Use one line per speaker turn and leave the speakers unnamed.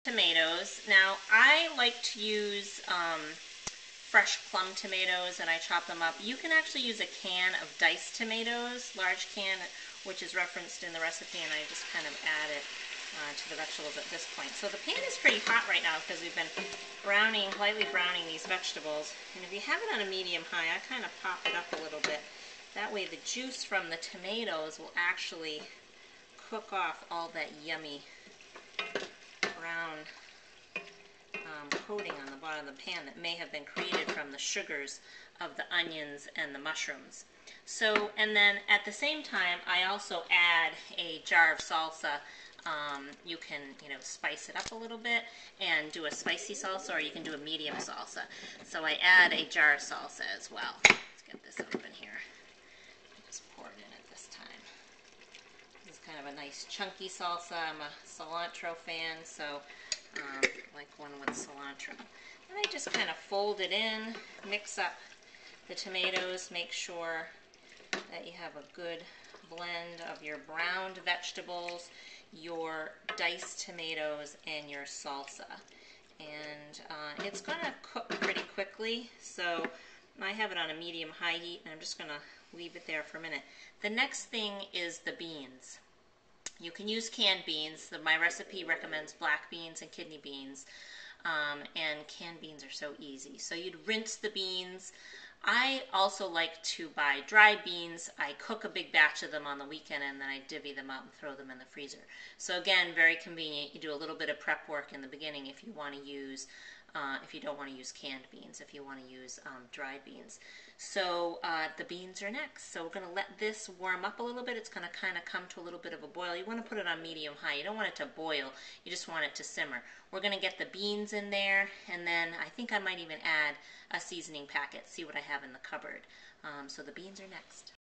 tomatoes. Now, I like to use fresh plum tomatoes, and I chop them up. You can actually use a can of diced tomatoes, large can, which is referenced in the recipe, and I just kind of add it to the vegetables at this point. So the pan is pretty hot right now because we've been lightly browning these vegetables. And if you have it on a medium-high, I kind of pop it up a little bit. That way the juice from the tomatoes will actually cook off all that yummy brown coating on the bottom of the pan that may have been created from the sugars of the onions and the mushrooms. So, and then at the same time, I also add a jar of salsa. You can, spice it up a little bit and do a spicy salsa, or you can do a medium salsa. So I add a jar of salsa as well. Let's get this open here. Just pour it in at this time. This is kind of a nice chunky salsa. I'm a cilantro fan, so like one with cilantro. And I just kind of fold it in, mix up the tomatoes, make sure that you have a good blend of your browned vegetables, your diced tomatoes, and your salsa. And it's going to cook pretty quickly, so I have it on a medium-high heat, and I'm just going to leave it there for a minute. The next thing is the beans. You can use canned beans. My recipe recommends black beans and kidney beans, and canned beans are so easy. So you'd rinse the beans. I also like to buy dried beans. I cook a big batch of them on the weekend, and then I divvy them up and throw them in the freezer. So again, very convenient. You do a little bit of prep work in the beginning if you want to use, if you don't want to use canned beans, if you want to use dried beans. So the beans are next. So we're going to let this warm up a little bit. It's going to kind of come to a little bit of a boil. You want to put it on medium-high. You don't want it to boil. You just want it to simmer. We're going to get the beans in there, and then I think I might even add a seasoning packet, see what I have in the cupboard. So the beans are next.